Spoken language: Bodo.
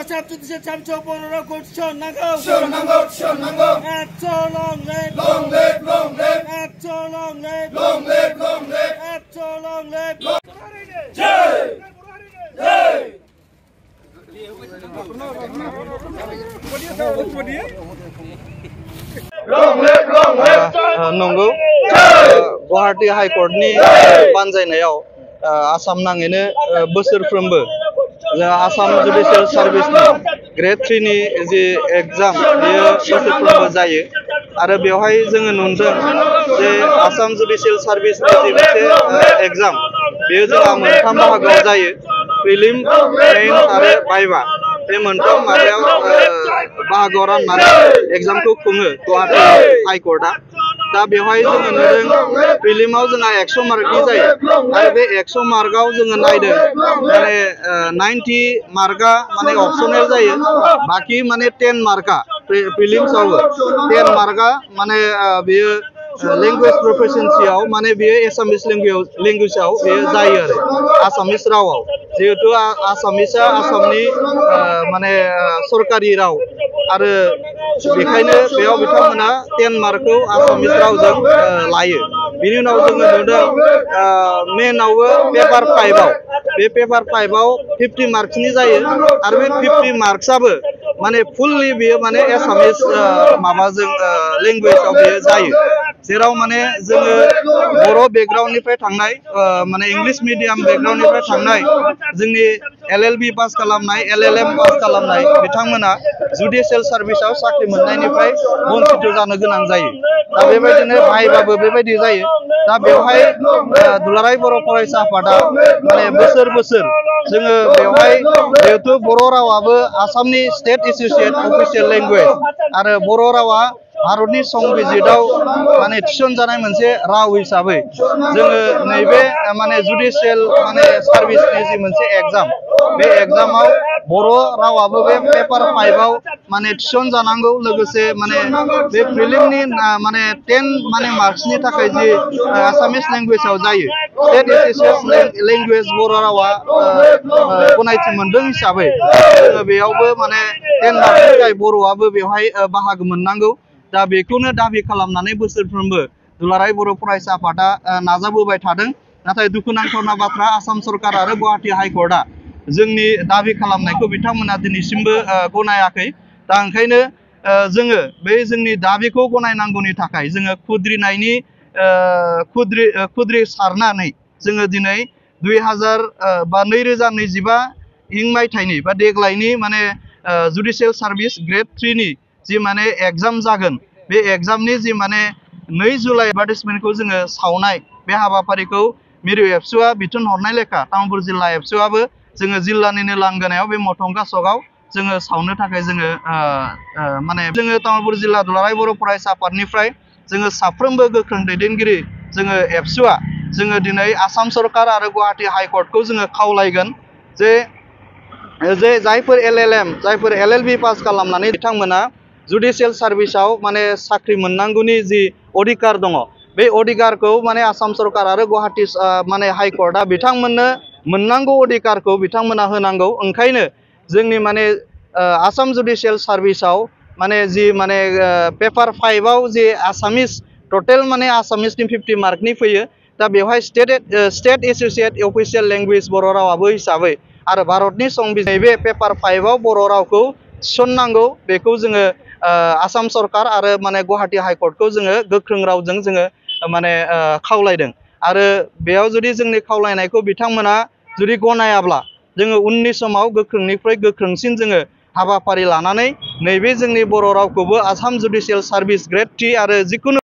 Asam Judicial Champion Borora Constitution Nango. Action long leg. Action long leg. Action long leg. नंगौ गुवाहाटी हाइकर्टनि बानजायनायाव आसाम नाङैनो बोसोरफ्रोमबो आसाम जुडिशियल सार्भिसनि ग्रेड 3 नि जि एग्जाम बेयो बोसोरफ्रोमबो जायो आरो बेवहाय जोङो नुदों जे आसाम जुडिशियल सार्भिसनि जि मोनसे एग्जाम बेयो जोंहा मोनथाम बाहागोआव जायो प्रिलिम मेइन आरो भाइभा बे मोनथाम माबायाव बाहागोआव राननानै एग्जामखौ खुङो गुवाहाटी हाइकर्टआ दा बेवहाय जोङो नुदों प्रिलिमाव जोंहा 100 मार्कनि जायो आरो बे 100 मार्कआव जोङो नायदों माने 90 मार्कआ माने अपसनेल जायो बाकी माने 10 मार्कआ प्रिलिम्सआवबो 10 मार्कआ माने बेयो लैंग्वेज प्रोफिशिएंसीआव माने बेयो एसामिस लैंग्वेजआव बेयो जायो आरो आसामिस रावाव जिहेतु आसामिसआ आसामनि माने सरकारि राव आरो बेखायनो बेयाव बिथांमोना 10 मार्कखौ आसामिस रावजों लायो बिनि उनाव जोङो नुदों मेनआवबो पेपार 5आव बे पेपार 5आव 50 मार्क्सनि जायो आरो बे 50 मार्क्सआबो माने फुल्ली बेयो माने एसामिस माबाजों लैंग्वेजआव बेयो जायो जेराव माने जोङो बर' बेकग्राउन्डनिफ्राय थांनाय माने इंलिश मीडियम बेकग्राउन्डनिफ्राय थांनाय जोंनि LLB पास खालामनाय LLM पास खालामनाय बिथांमोना जुडिशियल सार्भिसआव साख्रि मोननायनिफ्राय बन्चित जानो गोनां जायो दा बेबायदिनो भाइभाबो बेबायदि जायो दा बेवहाय दुलाराय बर' फरायसा आफादा माने बोसोर जोङो बेवहाय जिहेतु बर' रावाबो आसामनि स्टेट एसोसिएट अफिशियेल लैंग्वेज आरो बर' रावा भारतनि संबिजिताव माने थिसनजानाय मोनसे राव हिसाबै जोङो नैबे माने जुडिशियल माने सार्भिसनि जि मोनसे एग्जाम बे एग्जामाव बर' रावाबो बे पेपार 5आव माने थिसनजानांगौ लोगोसे माने बे प्रिलिमनि माने 10 माने मार्क्सनि थाखाय जि आसामिस लैंग्वेजआव जायो स्टेट एसोसिएट लैंग्वेज बर' रावा गनायथि मोनदों हिसाबै जोङो बेयावबो माने 10 मार्क्सनि थाखाय बर'आबो बेवहाय बाहागो मोननांगौ दा बेखौनो दाबि खालामनानै बोसोरफ्रोमबो दुलाराय बर' फरायसा आफादा नाजाबोबाय थादों नाथाय दुखुनांथावना बाथ्रा आसाम सरकार आरो गुवाहाटी हाइकर्टआ जोंनि दाबि खालामनायखौ बिथांमोना दिनैसिमबो गनायाखै दा ओंखायनो जोङो बे जोंनि दाबिखौ गनायनांगौनि थाखाय जोङो खुद्रि सारनानै जोङो दिनै 2025 इं मायथाइनि बा देग्लायनि माने जुडिशियल सार्भिस ग्रेड 3 नि जि माने एग्जाम जागोन बे एग्जामनि जि माने 2 जुलाइ एडभार्टाइजमेन्टखौ जोङो सावनाय बे हाबाफारिखौ मिरु एबसुआ बिथोन हरनाय लेखा तामुलपुर जिल्ला एबसुआबो जोङो जिल्लानिनो लांगोनायाव बे मथंगा सकआव जोङो सावनो थाखाय जोङो माने जोङो तामुलपुर जिल्ला दुलाराय बर' फरायसा आफादनिफ्राय जोङो साफ्रोमबो गोख्रों दैदेनगिरि जोङो एबसुआ जोङो दिनै आसाम सरकार आरो गुवाहाटी हाइकर्टखौ जोङो खावलायगोन जे जायफोर LLM जायफोर LLB पास खालामनानै बिथांमोना जुडिशियल सार्भिसआव माने साख्रि मोननांगौनि जि अधिकार दङ बे अधिकारखौ माने आसाम सरकार आरो गुवाहाटी माने हाइकर्टआ बिथांमोननो मोननांगौ अधिकारखौ बिथांमोना होनांगौ ओंखायनो जोंनि माने आसाम जुडिशियल सार्भिसआव माने जि माने पेपार 5आव जे आसामिस टोटेल माने आसामिसनि 50 मार्कनि फैयो दा बेवहाय स्टेट एसोसिएट अफिशियेल लैंग्वेज बर' रावाबो हिसाबै आरो भारतनि संबिजित बे पेपार 5आव बर' रावखौ थिसननांगौ बेखौ जोङो आसाम सरकार आरो माने गुवाहाटी हाइकर्टखौ जोङो गोख्रों रावजों जोङो माने खावलायदों आरो बेयाव जुदि जोंनि खावलायनायखौ बिथांमोना जुदि गनायाब्ला जोङो उननि समाव गोख्रोंनिफ्राय गोख्रोंसिन जोङो हाबाफारि लानानै नैबे जोंनि बर' रावखौबो आसाम जुडिशियल सार्भिस ग्रेड 3 आरो जिकुनु